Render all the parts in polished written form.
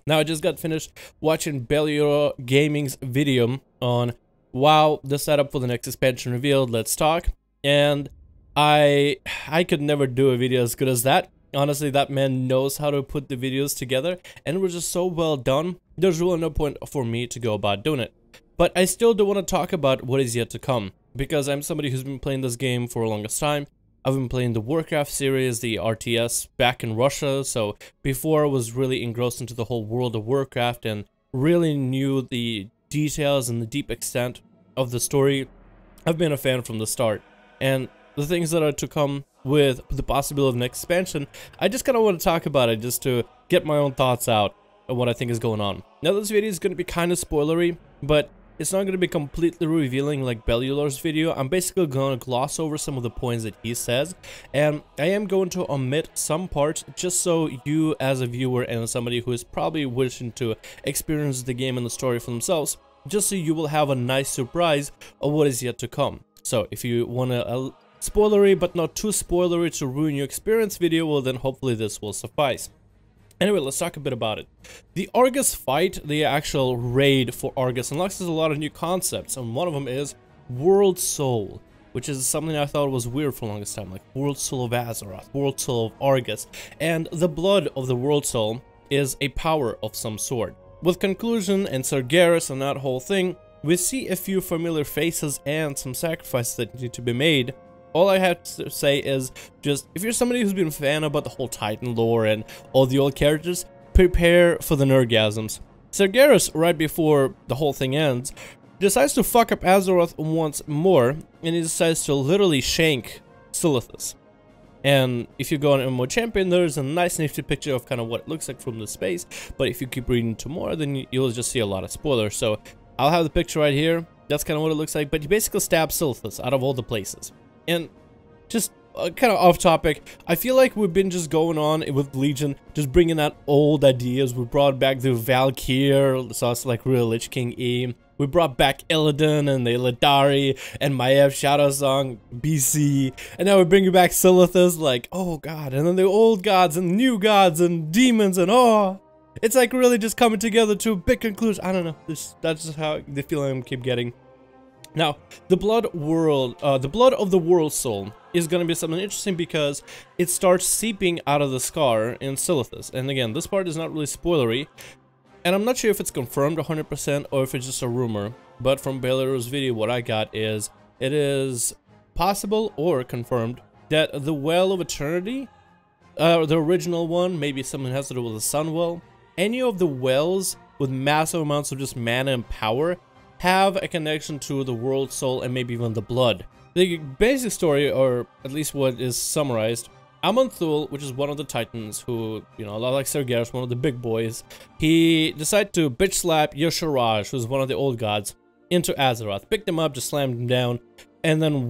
Now I just got finished watching Bellio Gaming's video on WoW, the setup for the next expansion revealed, let's talk. And I could never do a video as good as that. Honestly, that man knows how to put the videos together, and it was just so well done. There's really no point for me to go about doing it. But I still do want to talk about what is yet to come, because I'm somebody who's been playing this game for the longest time. I've been playing the Warcraft series, the RTS, back in Russia, so before I was really engrossed into the whole world of Warcraft and really knew the details and the deep extent of the story. I've been a fan from the start, and the things that are to come with the possibility of next expansion, I just kind of want to talk about it just to get my own thoughts out of what I think is going on. Now this video is going to be kind of spoilery, but it's not going to be completely revealing like Bellular's video. I'm basically going to gloss over some of the points that he says, and I am going to omit some parts just so you as a viewer and somebody who is probably wishing to experience the game and the story for themselves, just so you will have a nice surprise of what is yet to come. So if you want a spoilery but not too spoilery to ruin your experience video, well then hopefully this will suffice. Anyway, let's talk a bit about it. The Argus fight, the actual raid for Argus, unlocks a lot of new concepts, and one of them is World Soul, which is something I thought was weird for the longest time, like World Soul of Azeroth, World Soul of Argus, and the blood of the World Soul is a power of some sort. With Conclusion and Sargeras and that whole thing, we see a few familiar faces and some sacrifices that need to be made. All I have to say is just, if you're somebody who's been a fan about the whole Titan lore and all the old characters, prepare for the nerdgasms. Sargeras, right before the whole thing ends, decides to fuck up Azeroth once more, and he decides to literally shank Silithus. And if you go on MMO Champion, there's a nice nifty picture of kind of what it looks like from the space, but if you keep reading to more, then you'll just see a lot of spoilers. So I'll have the picture right here. That's kind of what it looks like, but he basically stabs Silithus out of all the places. And just kind of off topic, I feel like we've been just going on with Legion, just bringing out old ideas. We brought back the Valkyr, so it's like real Lich King E. We brought back Illidan and the Illidari and Maiev Shadow Song BC, and now we're bringing back Silithus, like, oh god, and then the old gods and new gods and demons, and oh, it's like really just coming together to a big conclusion. I don't know, that's just how the feeling I keep getting. Now, the blood of the World Soul is going to be something interesting because it starts seeping out of the scar in Silithus. And again, this part is not really spoilery, and I'm not sure if it's confirmed 100% or if it's just a rumor. But from Bellular's video, what I got is, it is possible or confirmed that the Well of Eternity, the original one, maybe something has to do with the Sun Well, any of the wells with massive amounts of just mana and power have a connection to the World Soul and maybe even the blood. The basic story, or at least what is summarized, Aman'Thul, which is one of the Titans who, you know, a lot like Sargeras, one of the big boys, he decided to bitch slap Yosharaj, who's one of the old gods, into Azeroth. Picked him up, just slammed him down, and then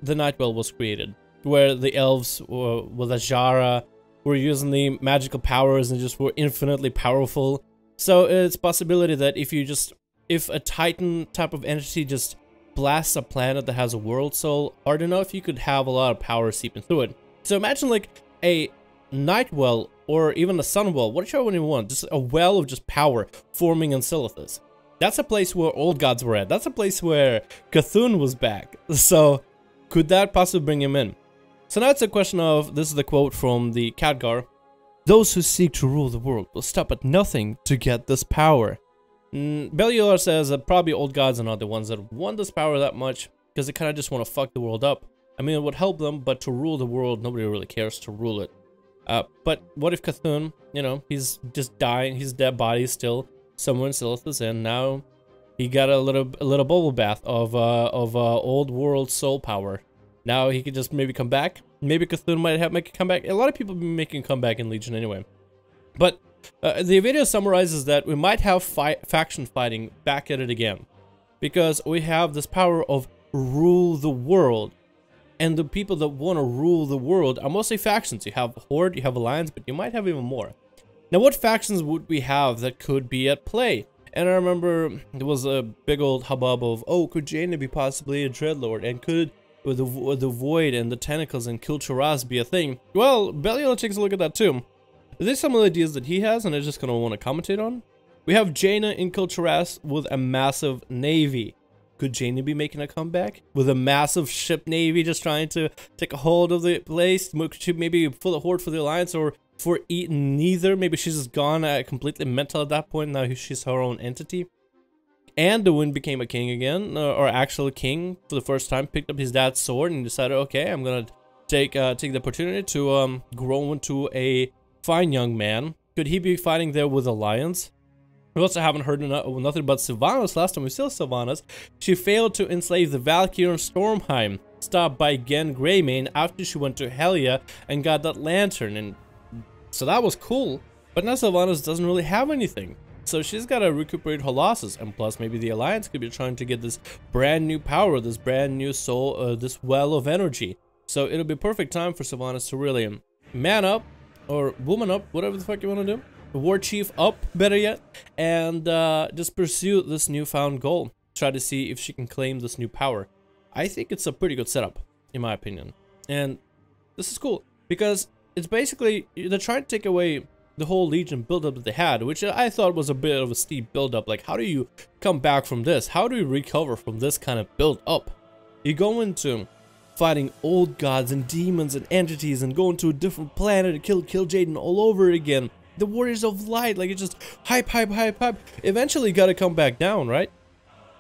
the Nightwell was created, where the elves with Azshara were using the magical powers and just were infinitely powerful. So it's a possibility that if a Titan type of entity just blasts a planet that has a World Soul hard enough, you could have a lot of power seeping through it. So imagine like a Nightwell or even a Sunwell, whichever one you want, just a well of just power forming in Silithus. That's a place where old gods were at. That's a place where Cthulhu was back. So could that possibly bring him in? So now it's a question of, this is the quote from the Khadgar, "Those who seek to rule the world will stop at nothing to get this power." Bellular says that probably old gods are not the ones that want this power that much, because they kind of just want to fuck the world up. I mean, it would help them, but to rule the world, nobody really cares to rule it. But what if Cthulhu, you know, he's just dying, his dead body is still somewhere in Silithus, and now he got a little bubble bath of old World Soul power. Now he could just maybe come back. Maybe Cthulhu might make a comeback. A lot of people have been making a comeback in Legion anyway. But the video summarizes that we might have faction fighting back at it again, because we have this power of rule the world, and the people that want to rule the world are mostly factions. You have Horde, you have Alliance, but you might have even more. Now, what factions would we have that could be at play? And I remember there was a big old hubbub of, oh, could Jaina be possibly a Dreadlord, and could the Void and the Tentacles and Kil'Charaz be a thing? Well, Bellular takes a look at that too. There's some ideas that he has, and I just kind of want to commentate on. We have Jaina in Kulturas with a massive navy. Could Jaina be making a comeback with a massive ship navy, just trying to take a hold of the place? Could she maybe pull a horde for the Alliance, or for neither? Maybe she's just gone completely mental at that point. Now she's her own entity. And the Wind became a king again, or actual king for the first time. Picked up his dad's sword and decided, okay, I'm gonna take the opportunity to grow into a fine young man. Could he be fighting there with Alliance? We also haven't heard nothing about Sylvanas. Last time we saw Sylvanas, she failed to enslave the Valkyrie in Stormheim, stopped by Gen Greymane after she went to Helya and got that lantern, and so that was cool. But now Sylvanas doesn't really have anything, so she's got to recuperate her losses, and plus maybe the Alliance could be trying to get this brand new power, this brand new soul, this well of energy. So it'll be perfect time for Sylvanas to really man up, or woman up, whatever the fuck you want to do. War Chief up, better yet, and just pursue this newfound goal. Try to see if she can claim this new power. I think it's a pretty good setup, in my opinion. And this is cool, because it's basically, they're trying to take away the whole Legion build-up that they had, which I thought was a bit of a steep build-up. Like, how do you come back from this? How do you recover from this kind of build-up? You go into fighting old gods and demons and entities and going to a different planet and kill Jaden all over again. The Warriors of Light, like, it's just hype. Eventually you gotta come back down, right?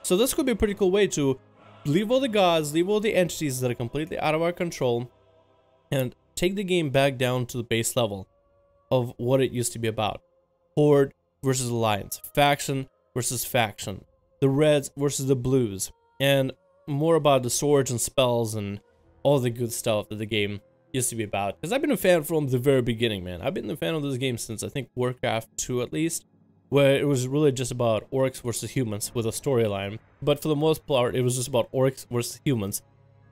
So this could be a pretty cool way to leave all the gods, leave all the entities that are completely out of our control, and take the game back down to the base level of what it used to be about. Horde versus Alliance, faction versus faction, the Reds versus the Blues, and more about the swords and spells and all the good stuff that the game used to be about. Because I've been a fan from the very beginning, man. I've been a fan of this game since I think Warcraft 2 at least, where it was really just about orcs versus humans with a storyline. But for the most part, it was just about orcs versus humans,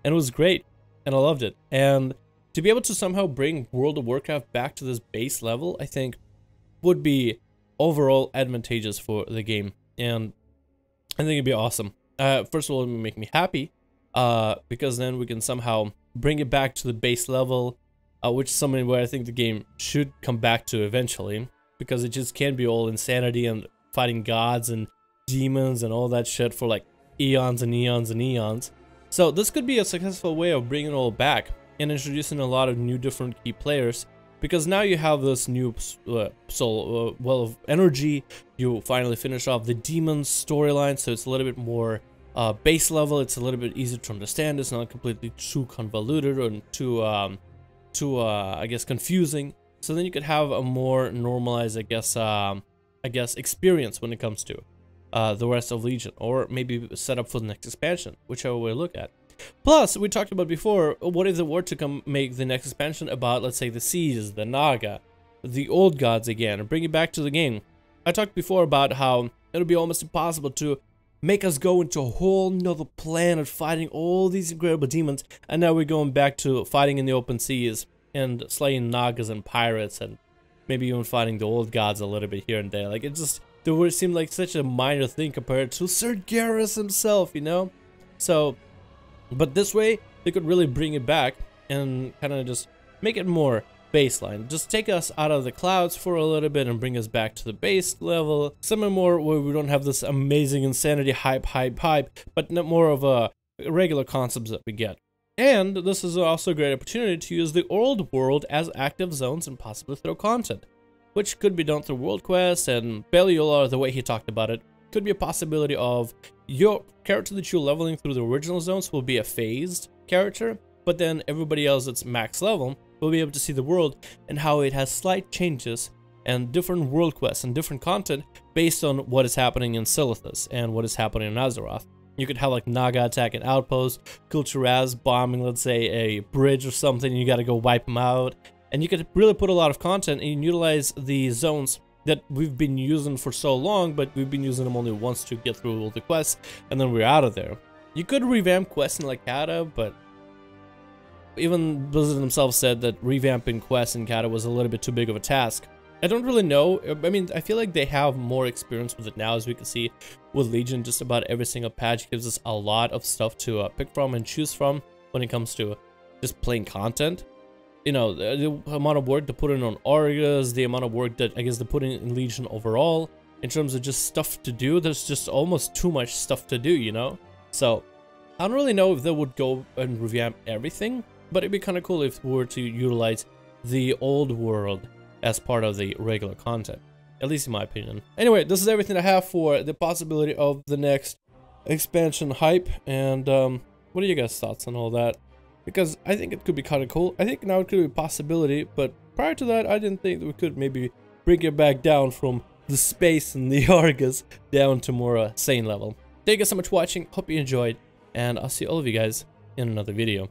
and it was great, and I loved it. And to be able to somehow bring World of Warcraft back to this base level, I think would be overall advantageous for the game, and I think it'd be awesome. First of all, it would make me happy, because then we can somehow bring it back to the base level, which is something where I think the game should come back to eventually, because it just can't be all insanity and fighting gods and demons and all that shit for like eons and eons and eons. So this could be a successful way of bringing it all back and introducing a lot of new different key players, because now you have this new well of energy. You finally finish off the demons storyline, so it's a little bit more base level. It's a little bit easier to understand. It's not completely too convoluted or too I guess confusing. So then you could have a more normalized, I guess experience when it comes to the rest of Legion, or maybe set up for the next expansion, whichever way you look at. Plus, we talked about before, what if they were to make the next expansion about, let's say, the Seas, the Naga, the old gods again, and bring it back to the game. I talked before about how it would be almost impossible to make us go into a whole nother planet fighting all these incredible demons, and now we're going back to fighting in the open seas and slaying Nagas and pirates, and maybe even fighting the old gods a little bit here and there. Like, it would seem like such a minor thing compared to Sir Garrus himself, you know? So, but this way, they could really bring it back and kind of just make it more baseline. Just take us out of the clouds for a little bit and bring us back to the base level. Something more where we don't have this amazing insanity hype, but not more of a regular concepts that we get. And this is also a great opportunity to use the old world as active zones and possibly throw content, which could be done through world quests. And Beliola, the way he talked about it, could be a possibility of your character that you're leveling through the original zones will be a phased character, but then everybody else that's max level will be able to see the world and how it has slight changes and different world quests and different content based on what is happening in Silithus and what is happening in Azeroth. You could have like Naga attack an outpost, Kulturas bombing, let's say, a bridge or something, and you gotta go wipe them out. And you could really put a lot of content and utilize the zones that we've been using for so long, but we've been using them only once to get through all the quests, and then we're out of there. You could revamp quests in like Kata, but even Blizzard themselves said that revamping quests in Kata was a little bit too big of a task. I don't really know. I mean, I feel like they have more experience with it now, as we can see with Legion. Just about every single patch gives us a lot of stuff to pick from and choose from when it comes to just plain content. you know, the amount of work they put in on Argus, the amount of work that I guess they put in Legion overall, in terms of just stuff to do. There's just almost too much stuff to do, you know? So, I don't really know if they would go and revamp everything, but it'd be kind of cool if we were to utilize the old world as part of the regular content. At least in my opinion. Anyway, this is everything I have for the possibility of the next expansion hype, and what are you guys' thoughts on all that? Because I think it could be kind of cool. I think now it could be a possibility, but prior to that, I didn't think that we could maybe bring it back down from the space and the Argus down to more sane level. Thank you so much for watching, hope you enjoyed, and I'll see all of you guys in another video.